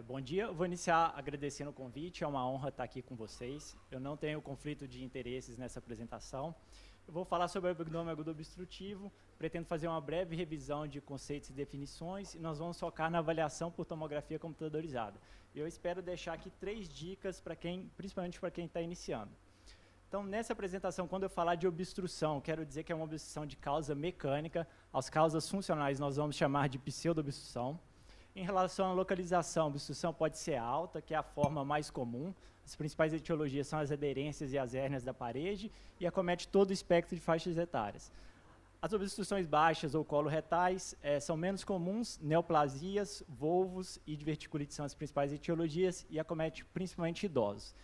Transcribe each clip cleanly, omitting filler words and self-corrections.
Bom dia, eu vou iniciar agradecendo o convite, é uma honra estar aqui com vocês. Eu não tenho conflito de interesses nessa apresentação. Eu vou falar sobre o abdômen agudo obstrutivo, pretendo fazer uma breve revisão de conceitos e definições, e nós vamos focar na avaliação por tomografia computadorizada. Eu espero deixar aqui 3 dicas, principalmente para quem está iniciando. Então, nessa apresentação, quando eu falar de obstrução, quero dizer que é uma obstrução de causa mecânica. As causas funcionais nós vamos chamar de pseudo-obstrução. Em relação à localização, a obstrução pode ser alta, que é a forma mais comum. As principais etiologias são as aderências e as hérnias da parede e acomete todo o espectro de faixas etárias. As obstruções baixas ou coloretais são menos comuns, neoplasias, volvos e diverticulite são as principais etiologias e acomete principalmente idosos.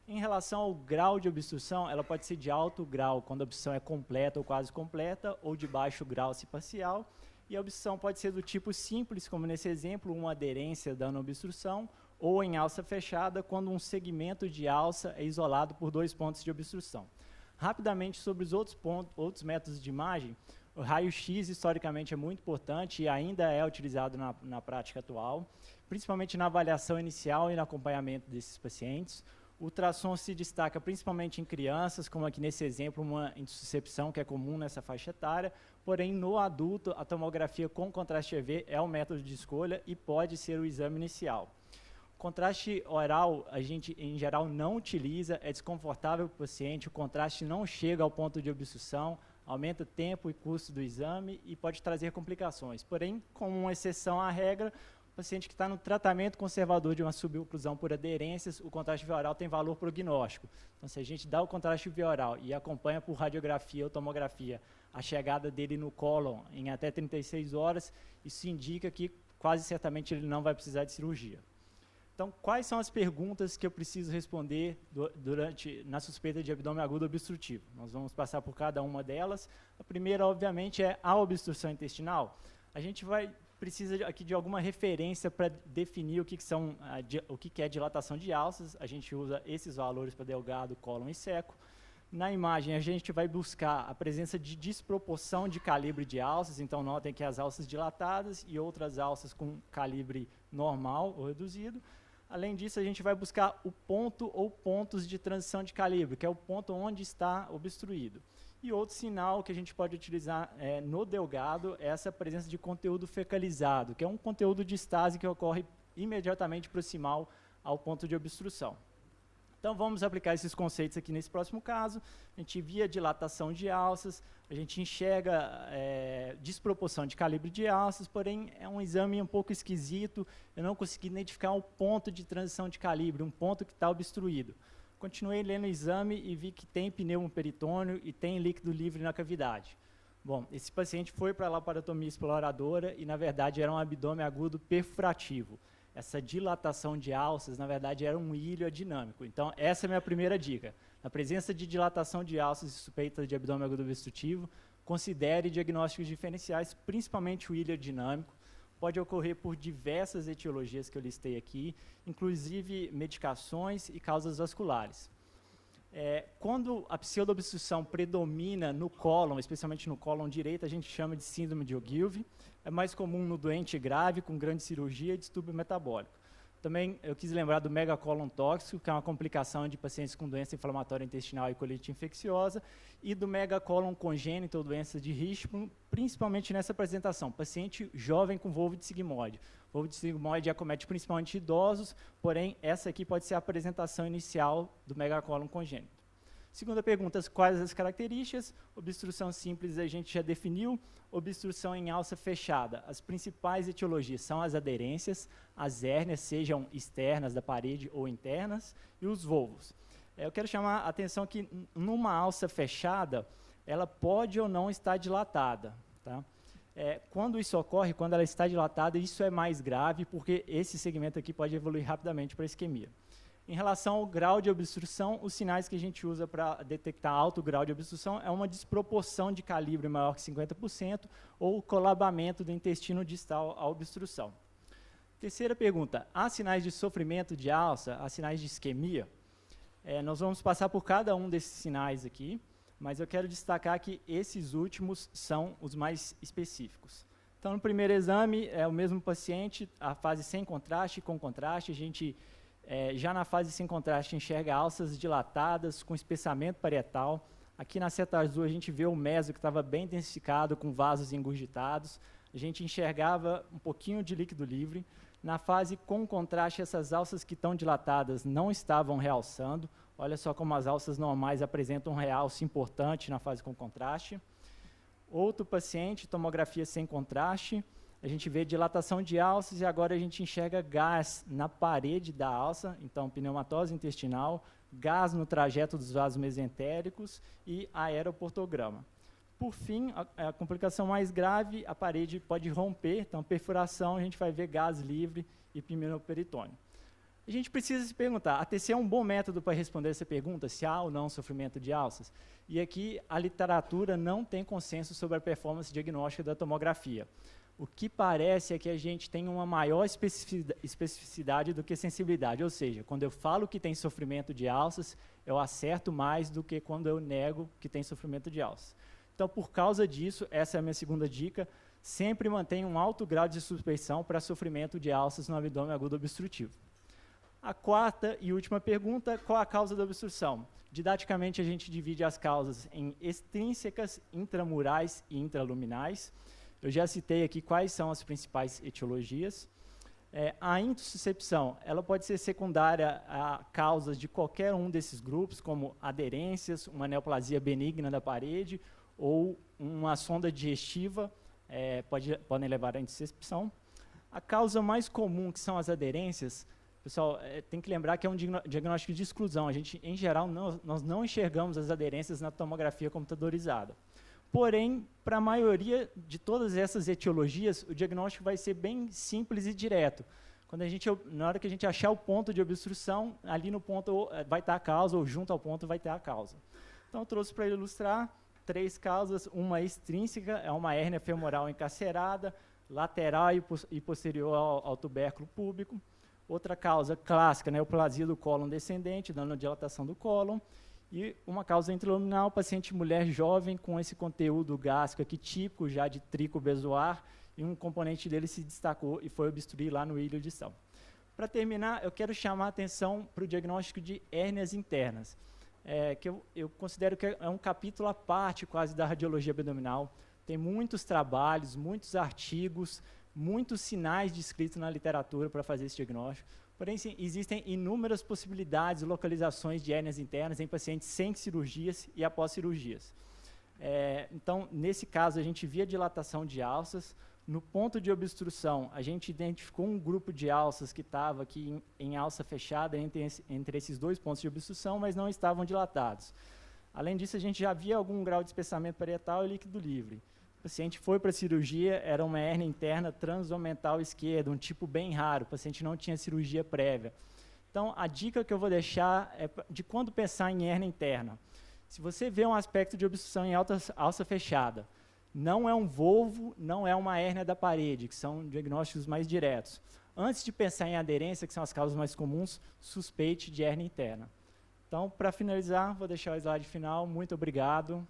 Em relação ao grau de obstrução, ela pode ser de alto grau, quando a obstrução é completa ou quase completa, ou de baixo grau, se parcial. E a obstrução pode ser do tipo simples, como nesse exemplo, uma aderência dando obstrução, ou em alça fechada, quando um segmento de alça é isolado por 2 pontos de obstrução. Rapidamente, sobre os outros métodos de imagem, o raio-x, historicamente, é muito importante e ainda é utilizado na prática atual, principalmente na avaliação inicial e no acompanhamento desses pacientes. O ultrassom se destaca principalmente em crianças, como aqui nesse exemplo, uma intussuscepção que é comum nessa faixa etária, porém, no adulto, a tomografia com contraste EV é o método de escolha e pode ser o exame inicial. Contraste oral, a gente, em geral, não utiliza, é desconfortável para o paciente, o contraste não chega ao ponto de obstrução, aumenta o tempo e custo do exame e pode trazer complicações. Porém, como uma exceção à regra, o paciente que está no tratamento conservador de uma suboclusão por aderências, o contraste via oral tem valor prognóstico. Então, se a gente dá o contraste via oral e acompanha por radiografia ou tomografia a chegada dele no cólon em até 36 horas, isso indica que quase certamente ele não vai precisar de cirurgia. Então, quais são as perguntas que eu preciso responder na suspeita de abdômen agudo obstrutivo? Nós vamos passar por cada uma delas. A primeira, obviamente, é a obstrução intestinal. A gente precisa aqui de alguma referência para definir o que é dilatação de alças. A gente usa esses valores para delgado, cólon e seco. Na imagem, a gente vai buscar a presença de desproporção de calibre de alças. Então, notem que as alças dilatadas e outras alças com calibre normal ou reduzido. Além disso, a gente vai buscar o ponto ou pontos de transição de calibre, que é o ponto onde está obstruído. E outro sinal que a gente pode utilizar no delgado é essa presença de conteúdo fecalizado, que é um conteúdo de estase que ocorre imediatamente proximal ao ponto de obstrução. Então, vamos aplicar esses conceitos aqui nesse próximo caso. A gente via dilatação de alças, a gente enxerga desproporção de calibre de alças, porém é um exame um pouco esquisito, eu não consegui identificar um ponto de transição de calibre, um ponto que está obstruído. Continuei lendo o exame e vi que tem pneumo peritônio e tem líquido livre na cavidade. Bom, esse paciente foi para a laparotomia exploradora e, na verdade, era um abdômen agudo perfurativo. Essa dilatação de alças, na verdade, era um ilho adinâmico. Então, essa é a minha primeira dica. Na presença de dilatação de alças e suspeita de abdômen agudo obstrutivo, considere diagnósticos diferenciais, principalmente o ilho adinâmico. Pode ocorrer por diversas etiologias que eu listei aqui, inclusive medicações e causas vasculares. Quando a pseudoobstrução predomina no cólon, especialmente no cólon direito, a gente chama de síndrome de Ogilvie. É mais comum no doente grave, com grande cirurgia e distúrbio metabólico. Também eu quis lembrar do megacólon tóxico, que é uma complicação de pacientes com doença inflamatória intestinal e colite infecciosa, e do megacólon congênito ou doença de Hirschsprung, principalmente nessa apresentação, paciente jovem com volvo de sigmoide. Volvo de sigmoide acomete principalmente idosos, porém, essa aqui pode ser a apresentação inicial do megacólon congênito. Segunda pergunta, quais as características? Obstrução simples a gente já definiu, obstrução em alça fechada. As principais etiologias são as aderências, as hérnias, sejam externas da parede ou internas, e os volvos. Eu quero chamar a atenção que numa alça fechada, ela pode ou não estar dilatada. Tá? Quando isso ocorre, quando ela está dilatada, isso é mais grave, porque esse segmento aqui pode evoluir rapidamente para a isquemia. Em relação ao grau de obstrução, os sinais que a gente usa para detectar alto grau de obstrução é uma desproporção de calibre maior que 50% ou colabamento do intestino distal à obstrução. Terceira pergunta, há sinais de sofrimento de alça, há sinais de isquemia? Nós vamos passar por cada um desses sinais aqui, mas eu quero destacar que esses últimos são os mais específicos. Então, no primeiro exame, é o mesmo paciente, a fase sem contraste e com contraste. A gente, já na fase sem contraste, enxerga alças dilatadas, com espessamento parietal. Aqui na seta azul, a gente vê o meso que estava bem densificado, com vasos engurgitados. A gente enxergava um pouquinho de líquido livre. Na fase com contraste, essas alças que estão dilatadas não estavam realçando. Olha só como as alças normais apresentam um realce importante na fase com contraste. Outro paciente, tomografia sem contraste, a gente vê dilatação de alças e agora a gente enxerga gás na parede da alça, então pneumatose intestinal, gás no trajeto dos vasos mesentéricos e aeroportograma. Por fim, a complicação mais grave, a parede pode romper, então perfuração, a gente vai ver gás livre e pneumoperitônio. A gente precisa se perguntar, a TC é um bom método para responder essa pergunta, se há ou não sofrimento de alças? E aqui a literatura não tem consenso sobre a performance diagnóstica da tomografia. O que parece é que a gente tem uma maior especificidade do que sensibilidade, ou seja, quando eu falo que tem sofrimento de alças, eu acerto mais do que quando eu nego que tem sofrimento de alças. Então, por causa disso, essa é a minha segunda dica, sempre mantenha um alto grau de suspeição para sofrimento de alças no abdômen agudo obstrutivo. A quarta e última pergunta, qual a causa da obstrução? Didaticamente, a gente divide as causas em extrínsecas, intramurais e intraluminais. Eu já citei aqui quais são as principais etiologias. A intussuscepção, ela pode ser secundária a causas de qualquer um desses grupos, como aderências, uma neoplasia benigna da parede ou uma sonda digestiva, podem levar à intussuscepção. A causa mais comum, que são as aderências, pessoal, tem que lembrar que é um diagnóstico de exclusão. A gente, em geral, nós não enxergamos as aderências na tomografia computadorizada. Porém, para a maioria de todas essas etiologias, o diagnóstico vai ser bem simples e direto. Na hora que a gente achar o ponto de obstrução, ali no ponto vai estar a causa, ou junto ao ponto vai ter a causa. Então, eu trouxe para ilustrar 3 causas. Uma extrínseca, é uma hérnia femoral encarcerada, lateral e posterior ao tubérculo púbico. Outra causa clássica, neoplasia do cólon descendente, dando dilatação do cólon. E uma causa intraluminal, paciente mulher jovem com esse conteúdo gástrico aqui típico já de trico bezoar, e um componente dele se destacou e foi obstruir lá no ilho distal. Para terminar, eu quero chamar a atenção para o diagnóstico de hérnias internas, que eu considero que é um capítulo à parte quase da radiologia abdominal. Tem muitos trabalhos, muitos artigos, muitos sinais descritos na literatura para fazer esse diagnóstico. Porém, sim, existem inúmeras possibilidades de localizações de hérnias internas em pacientes sem cirurgias e após cirurgias. Então, nesse caso, a gente via dilatação de alças. No ponto de obstrução, a gente identificou um grupo de alças que estava aqui em alça fechada entre esses 2 pontos de obstrução, mas não estavam dilatados. Além disso, a gente já via algum grau de espessamento parietal e líquido livre. O paciente foi para a cirurgia, era uma hérnia interna transomental esquerda, um tipo bem raro, o paciente não tinha cirurgia prévia. Então, a dica que eu vou deixar é de quando pensar em hérnia interna. Se você vê um aspecto de obstrução em alça fechada, não é um volvo, não é uma hérnia da parede, que são diagnósticos mais diretos. Antes de pensar em aderência, que são as causas mais comuns, suspeite de hérnia interna. Então, para finalizar, vou deixar o slide final. Muito obrigado.